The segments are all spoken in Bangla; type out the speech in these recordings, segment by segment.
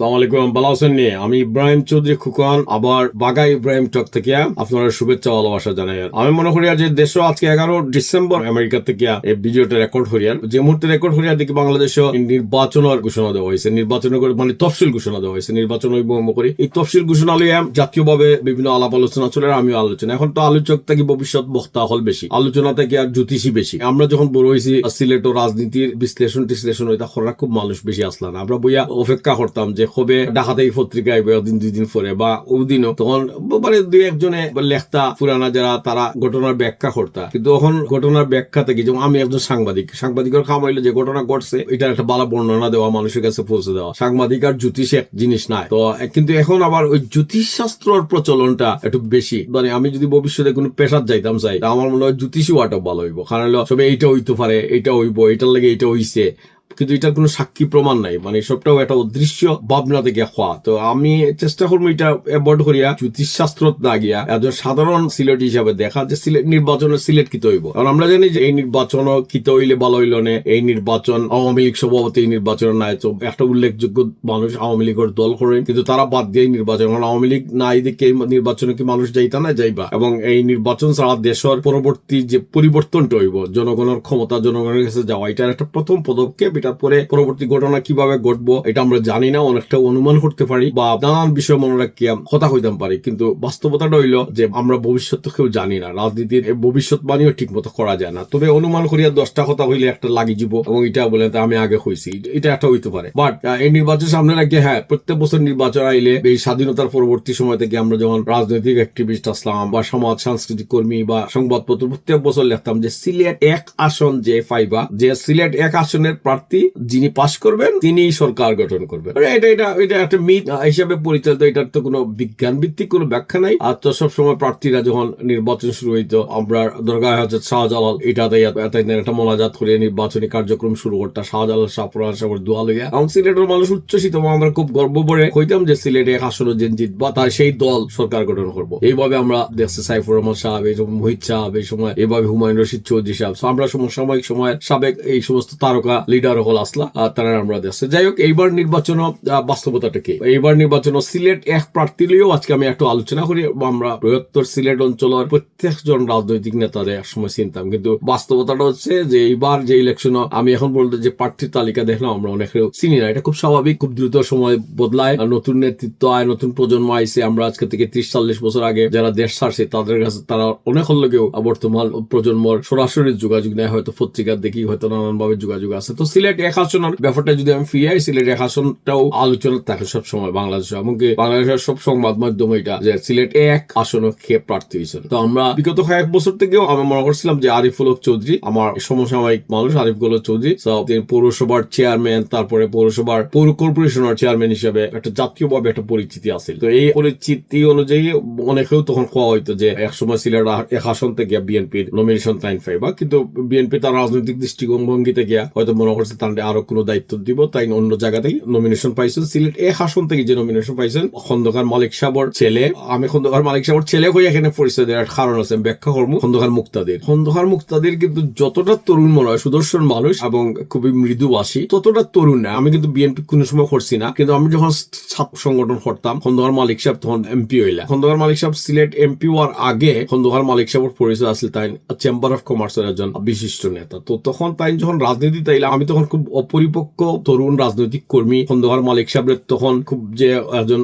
আসসালামু আলাইকুম, ভালো আছেন নি? আমি ইব্রাহিম চৌধুরী খুকন, আবার বাগা ইব্রাহিম টক থেকে আপনারা শুভেচ্ছা ভালোবাসা জানাই। আমি মনে করি যে দেশ আজকে 11 ডিসেম্বর আমেরিকা থেকে এই ভিডিওটা রেকর্ড হরিয়ান, যে মুহূর্তে রেকর্ড হরিয়া দেখি বাংলাদেশে নির্বাচনের ঘোষণা দেওয়া হয়েছে, নির্বাচনের মানে তফসিল ঘোষণা দেওয়া হয়েছে, নির্বাচন করি এই তফসিল ঘোষণা লইয়া জাতীয়ভাবে বিভিন্ন আলাপ আলোচনা চলে, আমিও আলোচনা। এখন তো আলোচক থেকে ভবিষ্যৎ বক্তা হল বেশি, আলোচনা থেকে আর জ্যোতিষী বেশি। আমরা যখন বড় হয়েছি সিলেট ও রাজনীতির বিশ্লেষণ টিশ্লেষণ হইতা খরা খুব মানুষ বেশি আসলাম, আমরা বইয়া অপেক্ষা করতাম যে কবে ঢাকাতে পত্রিকায় দিন দুই দিন পরে বা ওদিনও, তখন মানে দুই একজনে লেখতা পুরানা যারা তারা ঘটনার ব্যাখ্যা করতা। কিন্তু এখন ঘটনার ব্যাখ্যা থেকে, যেমন আমি একজন সাংবাদিকের কাম হইলো যে ঘটনা ঘটছে এটা একটা ভালো বর্ণনা দেওয়া, মানুষের কাছে পৌঁছে দেওয়া। সাংবাদিক আর জ্যোতিষ এক জিনিস নাই তো, কিন্তু এখন আবার ওই জ্যোতিষ শাস্ত্রর প্রচলনটা একটু বেশি। মানে আমি যদি ভবিষ্যতে কোনো পেশার যাইতাম চাই, আমার মনে হয় জ্যোতিষী হওয়াটা ভালো হইব, কারণ সবে এইটা হইতে পারে, এইটা হইব, এটার লাগে এইটা হইছে, কিন্তু এটার কোনো সাক্ষী প্রমাণ নাই। মানে সবটাও একটা অদৃশ্য ভাবনা থেকে হওয়া। তো আমি চেষ্টা করবো এটা অ্যাভয়েড করিয়া জ্যোতিষ শাস্ত্র না গিয়া একজন সাধারণ সিলেট হিসাবে দেখা যে সিলেট নির্বাচনে সিলেট কিতে হইব। কারণ আমরা জানি যে এই নির্বাচন কিতে হইলে ভালো হইল না, এই নির্বাচন আওয়ামী লীগ সভাপতি এই নির্বাচন নাই, তো একটা উল্লেখযোগ্য মানুষ আওয়ামী লীগের দল করেন, কিন্তু তারা বাদ দিয়ে নির্বাচন, কারণ আওয়ামী লীগ নাই দেখে নির্বাচনে কি মানুষ যাইতা না যাইবা। এবং এই নির্বাচন ছাড়া দেশের পরবর্তী যে পরিবর্তনটা হইব, জনগণের ক্ষমতা জনগণের কাছে যাওয়া, এটার একটা প্রথম পদক্ষেপ। এটার পরে পরবর্তী ঘটনা কিভাবে ঘটবো এটা আমরা জানি না, অনেকটা অনুমান করতে পারি বা নানান বিষয় মনে রাখিয়া কথা হইতাম পারি, কিন্তু বাস্তবতাটা হইল যে আমরা ভবিষ্যৎ তো কেউ জানি না, রাজনীতির ভবিষ্যৎবাণীও ঠিক মতো করা যায় না। তবে অনুমান করিয়া 10টা কথা হইলে একটা লাগি যাব এবং এটা বলে আমি আগে হইছি, এটা একটা হইতে পারে। বাট এই নির্বাচন সামনে রাখিয়ে হ্যাঁ, প্রত্যেক বছর নির্বাচন আইলে এই স্বাধীনতার পরবর্তী সময় থেকে আমরা যখন রাজনৈতিক অ্যাক্টিভিস্ট আসলাম বা সমাজ সাংস্কৃতিক কর্মী বা সংবাদপত্র, প্রত্যেক বছর লিখতাম যে সিলেট 1 আসন যে পাইবা, যে সিলেট 1 আসনের প্রার্থী যিনি পাশ করবেন তিনি সরকার গঠন করবেন। এটা একটা মিথ হিসাবে পরিচালিত, এটার তো কোনো বিজ্ঞান ভিত্তিক কোনো ব্যাখ্যা নাই। আর তো সবসময় প্রার্থীরা যখন নির্বাচন শুরু হইতো, আমরা দরগা হজরত শাহজালাল এটাতে একটা মোনাজাত করে নির্বাচনী কার্যক্রম শুরু করতাম, শাহজালাল শাহপুরান সাহেবের দোয়া লইয়া। এবং সিলেটের মানুষ উচ্ছ্বসিত, আমরা খুব গর্ব করে কইতাম যে সিলেটে 1 আসনে যে জিতবা তার সেই দল সরকার গঠন করবো। এইভাবে আমরা দেখছি সাইফুর রহমান সাহেব, এই মোহিত সাহেব, এই সময় এইভাবে হুমায়ুন রশিদ চৌধুরী সাহেব, আমরা সমসাময়িক সময়ের সাবেক এই সমস্ত তারকা লিডার হল আসলা, তারা আমরা দেখছি। যাই হোক, এইবার নির্বাচন বাস্তবতাটা কি, এইবার নির্বাচন সিলেট 1 প্রার্থী লইও আজকে আমি একটু আলোচনা করি। আমরা বৃহত্তর সিলেট অঞ্চলের প্রত্যেকজন রাজনৈতিক নেতাদের একসময় চিনতাম, কিন্তু বাস্তবতাটা হচ্ছে যে এইবার যে ইলেকশন আমি এখন বলতে যে প্রার্থীর তালিকা দেখলাম আমরা অনেকেও চিনি না। এটা খুব স্বাভাবিক, খুব দ্রুত সময় বদলায়, নতুন নেতৃত্ব আয়, নতুন প্রজন্ম আইছে। আমরা আজকে থেকে 30-40 বছর আগে যারা দেশ ছাড়ছে তাদের কাছে তারা অনেক হলেও বর্তমান প্রজন্মর সরাসরি যোগাযোগ নেয়, হয়তো পত্রিকা দেখি, হয়তো নানান ভাবে যোগাযোগ আছে। তো সিলেট 1 আসনের ব্যাপারটা যদি আমি ফিরে আই, সিলেট 1 আসনটাও আলোচনা থাকে সবসময় বাংলাদেশে, এমনকি বাংলাদেশের সব সংবাদ মাধ্যম এটা যে সিলেট 1 আসনে কে প্রার্থী হয়েছেন। তো আমরা বিগত কয়েক বছর থেকেও আমি মনে করছিলাম যে আরিফুল হক চৌধুরী, আমার সমসাময়িক মানুষ আরিফুল হক চৌধুরী, তিনি পৌরসভার চেয়ারম্যান, তারপরে পৌরসভার পৌর কর্পোরেশনের চেয়ারম্যান হিসেবে একটা জাতীয়ভাবে একটা পরিচিতি আছে। তো এই পরিচিতি অনুযায়ী অনেকেও তখন কোয়া হইতো যে একসময় সিলেট 1 আসন থেকে বিএনপির নমিনেশন টাইম পাইবা, কিন্তু বিএনপি তার রাজনৈতিক দৃষ্টিভঙ্গি থেকে হয়তো মনে করছে তার আরো কোনো দায়িত্ব দিব, তাই অন্য জায়গা থেকে নমিনেশন পাইছেন। সিলেট 1 আসন থেকে যে নমিনেশন পাইছেন খন্দকার মালিক সাহেবের ছেলে, আমি খন্দকার মালিক সাহেবের ছেলে হয়ে এখানে পরিচয় দেওয়ার কারণ আছে, ব্যাখ্যা কর্ম খন্দকার মুক্তাদির কিন্তু যতটা তরুণ মনে হয়, সুদর্শন মানুষ এবং খুবই মৃদুভাষী, ততটা তরুণ না। আমি কিন্তু বিএনপি কোনো সময় করছি না, কিন্তু আমি যখন ছাত্র সংগঠন করতাম খন্দকার মালিক সাহেব তখন এমপি হইলা। খন্দকার মালিক সাহেব সিলেট এমপি হওয়ার আগে খন্দকার মালিক সাহেবের পরিচয় আসলে তাই চেম্বার অফ কমার্সের একজন বিশিষ্ট নেতা। তো তখন তাই যখন রাজনীতি তাইলা, আমি তখন খুব অপরিপক্ক তরুণ রাজনৈতিক কর্মী। খন্দকার মালিক সাহেবের তখন খুব যে একজন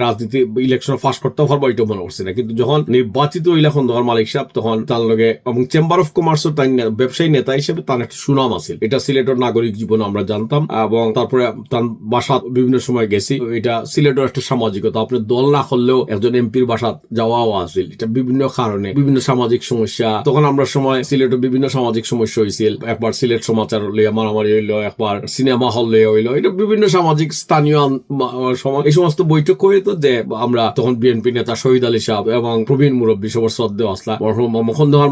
রাজনীতি ইলেকশন ফাঁস করতে পারবো এটা মনে করছি না, কিন্তু যখন নির্বাচিত হইলা খন্দকার মালিক সাহেব তখন তার লগে এবং চেম্বার অফ কমার্সের তাই ব্যবসায়ী নেতা হিসেবে তার একটা সুনাম আছে, এটা সিলেটের নাগরিক জীবন আমরা জানতাম। এবং তারপরে তার বাসা বিভিন্ন সময় গেছি, এটা সিলেটের একটা সামাজিকতা, আপনার দল না করলেও একজন এমপির বাসা যাওয়াও আছে, এটা বিভিন্ন কারণে বিভিন্ন সামাজিক সমস্যা। তখন আমরা সময় সিলেটের বিভিন্ন সামাজিক সমস্যা হয়েছিল, একবার সিলেট সমাচার লইয়া মারামারি হইলো, একবার সিনেমা হল লইয়া হইলো, এটা বিভিন্ন সামাজিক স্থানীয় সময় এই সমস্ত বৈঠক হইতো যে আমরা তখন বিএনপি নেতা শহীদ আলী সাহেব এবং প্রবীণ মুরব্বী সবার শ্রদ্ধেয় আসলা খন্দকার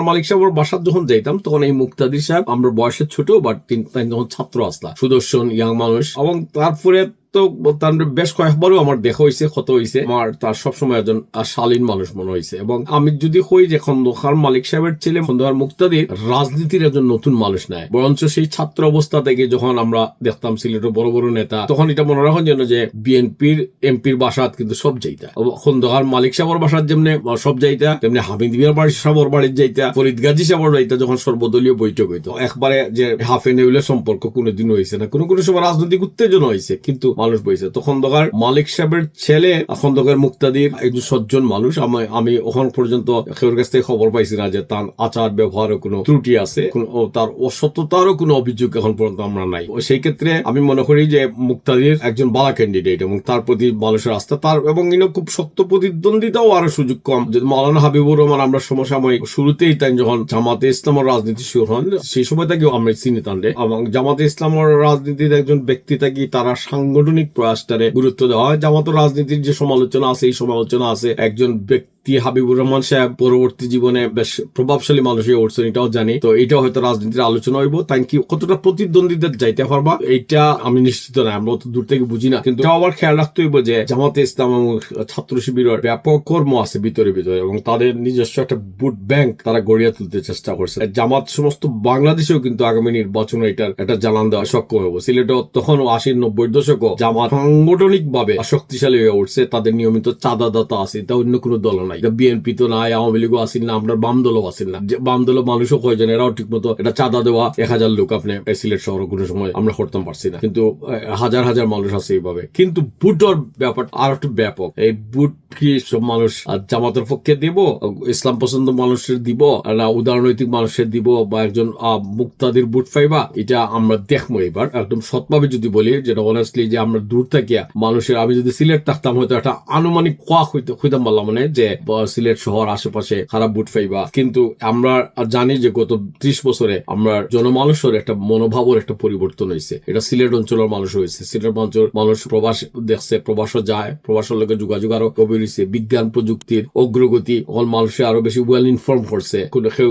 মালিক সাহেবের বাসার যখন যাইতাম তখন এই মুক্তাদির সাহেব আমরা বয়সের ছোট, বাট তিনি তখন ছাত্র আসলা, সুদর্শন ইয়াং মানুষ। এবং তারপরে তো তার বেশ কয়েকবারও আমার দেখা হয়েছে, ক্ষত হয়েছে। আমার তার সবসময় একজন শালীন মানুষ মনে হয়েছে। এবং আমি যদি কই যে খন্দকার মালিক সাহেবের ছেলে খন্দকার মুক্তাদির রাজনীতির একজন নতুন মানুষ নাই, বরঞ্চ সেই ছাত্র অবস্থা থেকে যখন আমরা দেখতাম সিলেটের বড় বড় নেতা, তখন এটা মনে রাখার জন্য যে বিএনপির এমপির বাসাত কিন্তু সব যাইতা, খন্দকার মালিক সাহেবের বাসার যেমনি সব যাইতা, তেমনি হামিদ মিয়ার বাড়ি সাহেবের বাড়ির যাইতা, ফরিদ গাজী সাহেবের যাইতা। যখন সর্বদলীয় বৈঠক হইতো, একবারে যে হাফে নেউলের সম্পর্ক কোনোদিন হয়েছে না, কোনো সময় রাজনৈতিক উত্তেজনা হয়েছে, কিন্তু মানুষ বইছে। তো খন্দকার মালিক সাহেবের ছেলে খন্দকার মুক্তাদির একজন সজ্জন মানুষ। আমি ওখান পর্যন্ত কেউর কাছ থেকে খবর পাইছি না যে তার আচার ব্যবহারে কোনো ত্রুটি আছে, তার অসত্যতারও কোনো অভিযোগ এখন পর্যন্ত আমরা নাই। সেই ক্ষেত্রে আমি মনে করি যে মুক্তাদির একজন বালা ক্যান্ডিডেট এবং তার প্রতি মানুষের আস্থা তার, এবং খুব শক্ত প্রতিদ্বন্দ্বিতাও আরো সুযোগ কম। মাওলানা হাবিবুর রহমান আমরা সমসাময়িক শুরুতেই তাই যখন জামাতে ইসলামের রাজনীতি শুরু হন, সেই সময় তাকে আমরা চিনি তান্ডে, এবং জামাতে ইসলামের রাজনীতির একজন ব্যক্তি থাকি তারা সাংগঠনিক প্রয়াসটারে গুরুত্ব দেওয়া হয়। জামাতের রাজনীতির যে সমালোচনা আছে, এই সমালোচনা আছে একজন ব্যক্তি হাবিবুর রহমান সাহেব পরবর্তী জীবনে বেশ প্রভাবশালী মানুষ হয়ে উঠছেন, এটাও জানি। তো এটাও হয়তো রাজনীতির আলোচনা হইব। তাই কি কতটা প্রতিদ্বন্দ্বিতা যাইতে পারবা এটা আমি নিশ্চিত না, আমরা অত দূর থেকে বুঝি না। কিন্তু আবার খেয়াল রাখতে হইব যে জামাতে ইসলাম এবং ছাত্র শিবিরের ব্যাপক কর্ম আছে ভিতরে, এবং তাদের নিজস্ব একটা ভোট ব্যাংক তারা গড়িয়া তুলতে চেষ্টা করছে। জামাত সমস্ত বাংলাদেশেও কিন্তু আগামী নির্বাচনে এটার একটা জানান দেওয়া সক্ষম হবো। সিলেটও তখন 80-90 দশকও জামাত সাংগঠনিক ভাবে শক্তিশালী হয়ে উঠছে, তাদের নিয়মিত চাঁদাদাতা আছে, তা অন্য কোনো দল নাই। বিএনপি তো নাই, আওয়ামী লীগও আসেন না, আমরা বাম দলও আসেন না। বাম দলের মানুষও কয়জন, এরাও ঠিক মতো এটা চাঁদা দেওয়া 1000 লোক আপনি সিলেট শহর কোনো সময় আমরা করতাম পারছি না, কিন্তু হাজার হাজার মানুষ আছে এইভাবে। কিন্তু ভোটের ব্যাপার আর একটু ব্যাপক। এই ভোট কি সব মানুষ জামাতের পক্ষে দিব, ইসলাম পছন্দ মানুষের দিব না উদারনৈতিক মানুষের দিব, বা একজন মুক্তাদির ভোট পাইবা, এটা আমরা দেখবো এবার একদম সৎভাবে যদি বলি, যেটা অনেস্টলি যে আমরা দূর থাকিয়া মানুষের, আমি যদি সিলেট থাকতাম হয়তো একটা আনুমানিক কোয়া হইতাম বললাম, মানে যে সিলেট শহর আশেপাশে খারাপ ভোট পাইবা। কিন্তু আমরা জানি যে গত 30 বছরে আমরা জনমানুষের একটা মনোভাবের একটা পরিবর্তন হয়েছে। এটা সিলেট অঞ্চলের মানুষ হয়েছে। সিলেট অঞ্চল মানুষ প্রবাস দেখছে, প্রবাসও যায়, প্রবাসের লোকের যোগাযোগ আরো গভীর হয়েছে। বিজ্ঞান প্রযুক্তির অগ্রগতি এখন মানুষের আরো বেশি ওয়েল ইনফর্ম করছে।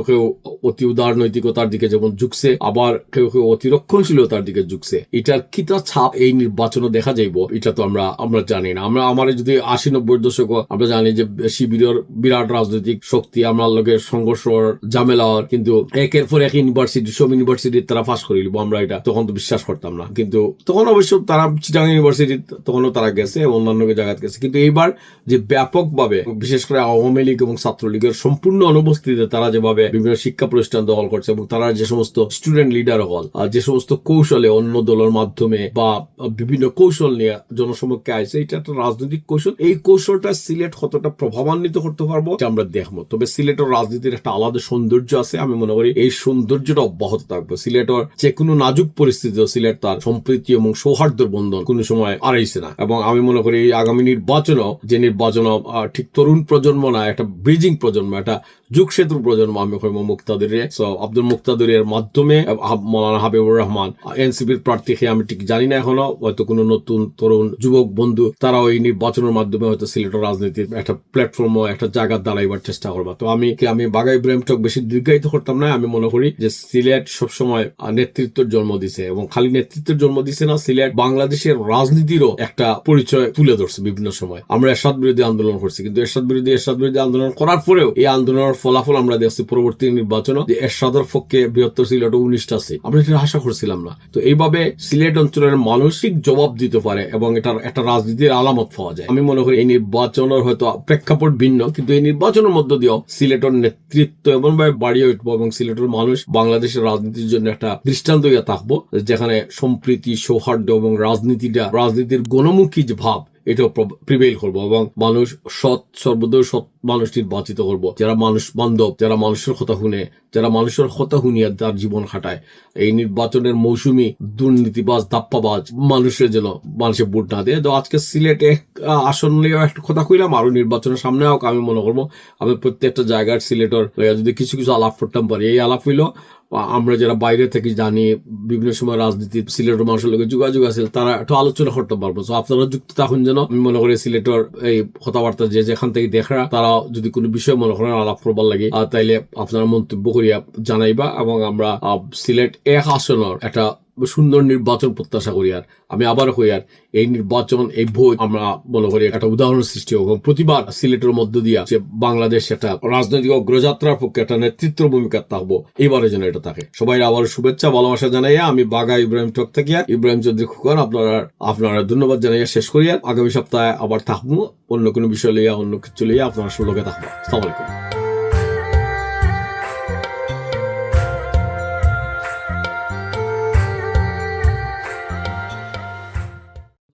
কেউ অতি উদারনৈতিকতার দিকে যেমন ঝুঁকছে, আবার কেউ অতি রক্ষণশীলতার দিকে ঝুঁকছে। এটার কিটা ছাপ এই নির্বাচনে দেখা যাইব এটা তো আমরা জানি না। আমার যদি 80-90 দশক আমরা জানি যে শিবিরের বিরাট রাজনৈতিক শক্তি, আমরা লোকের সংঘর্ষ ঝামেলা, কিন্তু একের পর এক ইউনিভার্সিটি, সব ইউনিভার্সিটি তারা পাস করে নিব, আমরা এটা তখন তো বিশ্বাস করতাম না। কিন্তু তখন অবশ্য তারা চিটাগাং ইউনিভার্সিটি তখনও তারা গেছে, অন্যান্য জায়গায় গেছে। কিন্তু এইবার যে ব্যাপকভাবে বিশেষ করে আওয়ামী লীগ এবং ছাত্রলীগের সম্পূর্ণ অনুপস্থিতিতে তারা যেভাবে বিভিন্ন শিক্ষা প্রতিষ্ঠান দখল করছে, এবং তারা যে সমস্ত স্টুডেন্ট লিডার হল, যে সমস্ত কৌশলে অন্য দলের মাধ্যমে বা বিভিন্ন কৌশল নিয়ে জনসমক্ষে আসছে, এটা একটা রাজনৈতিক কৌশল। এই কৌশলটা সিলেট কতটা প্রভাবান্বিত করতে পারবো আমরা দেখবো। তবে সিলেটের রাজনীতির একটা আলাদা সৌন্দর্য আছে, আমি মনে করি এই সৌন্দর্যটা অব্যাহত থাকবে। সিলেটের যে কোনো নাজুক পরিস্থিতিও সিলেট তার সম্প্রীতি এবং সৌহার্দ্যের বন্ধন কোনো সময় আড়াইছে না। এবং আমি মনে করি এই আগামী নির্বাচনও, যে নির্বাচন ঠিক তরুণ প্রজন্ম না, একটা ব্রিজিং প্রজন্ম, একটা যুগ সেতুর প্রজন্ম। আমি মুক্তাদির আব্দুল মুক্তাদিরের মাধ্যমে মাওলানা হাবিবুর রহমান এনসিপির প্রার্থী, আমি ঠিক জানি না এখনো, হয়তো কোনো নতুন তরুণ যুবক বন্ধু তারাও এই নির্বাচনের মাধ্যমে হয়তো সিলেটের রাজনীতির একটা প্ল্যাটফর্ম, একটা জায়গা দাঁড়াইবার চেষ্টা করবা। তো আমি বাঘা ইব্রাহিম টক বেশি দীর্ঘায়িত করতাম না। আমি মনে করি যে সিলেট সবসময় নেতৃত্বের জন্ম দিছে, এবং খালি নেতৃত্বের জন্ম দিছে না, সিলেট বাংলাদেশের রাজনীতিরও একটা পরিচয় তুলে ধরছে বিভিন্ন সময়। আমরা এরশাদ বিরোধী আন্দোলন করছি, কিন্তু এরশাদ বিরোধী আন্দোলন করার পরেও এই আন্দোলনের ফলাফল আমরা দেখছি পরবর্তী নির্বাচনে যে এরশাদের পক্ষে বৃহত্তর সিলেট 19টা আছে, আমরা এটা আশা করছিলাম না। তো এইভাবে সিলেট অঞ্চলের মানসিক জবাব দিতে পারে এবং এটার একটা রাজনীতির আলামত পাওয়া যায়। আমি মনে করি এই নির্বাচনের হয়তো প্রেক্ষাপট ভিন্ন, কিন্তু এই নির্বাচনের মধ্য দিয়েও সিলেটের নেতৃত্ব এমনভাবে বাড়িয়ে উঠবো এবং সিলেটের মানুষ বাংলাদেশের রাজনীতির জন্য একটা দৃষ্টান্ত হয়ে থাকবো, যেখানে সম্প্রীতি, সৌহার্দ্য এবং রাজনীতির গণমুখী যে ভাব, এটাও প্রিভেইল করবো, এবং মানুষ সর্বদয় সৎ মানুষ নির্বাচিত করবো, যারা মানুষ বান্ধব, যারা মানুষের কথা শুনিয়ে তার জীবন খাটায়। এই নির্বাচনের মৌসুমি দুর্নীতিবাজ, দাপ্পাবাজ মানুষের ভোট না দিয়ে। তো আজকে সিলেটে আসন নিয়ে একটা কথা কইলাম, আরো নির্বাচনের সামনে হোক, আমি মনে করবো আমি প্রত্যেকটা জায়গার সিলেটের যদি কিছু আলাপ করতাম পারি। এই আলাপ হইলো আমরা যারা বাইরে থেকে জানি, বিভিন্ন সময় রাজনীতি সিলেটের মানুষের লোকের যোগাযোগ আছে, তারা একটু আলোচনা করতে পারবো। তো আপনারা যুক্ত থাকুন যেন। আমি মনে করি সিলেটের এই কথাবার্তা যে যেখান থেকে দেখা, তারা যদি কোনো বিষয় মনে করেন আলাপ করবার লাগে, তাইলে আপনারা মন্তব্য করিয়া জানাইবা, এবং আমরা সিলেট 1 আসনের একটা সুন্দর নির্বাচন প্রত্যাশা করি। আর আমি আবার কই আর এই নির্বাচন, এই ভোট আমরা মনে করি একটা উদাহরণ সৃষ্টি হোক। প্রতিবার সিলেটের মধ্য দিয়া যে বাংলাদেশ একটা রাজনৈতিক অগ্রযাত্রার পক্ষে একটা নেতৃত্ব ভূমিকা থাকবো, এবারে যেন এটা থাকে। সবাই আবার শুভেচ্ছা ভালোবাসা জানাইয়া আমি বাঘা ইব্রাহিম টক থেকে ইব্রাহিম চৌধুরী খোকন আপনারা ধন্যবাদ জানাইয়া শেষ করিয়া আগামী সপ্তাহে আবার থাকবো অন্য কোনো বিষয় লইয়া, অন্য কিছু লইয়া আপনারা সুযোগে থাকবো। আসসালামু আলাইকুম।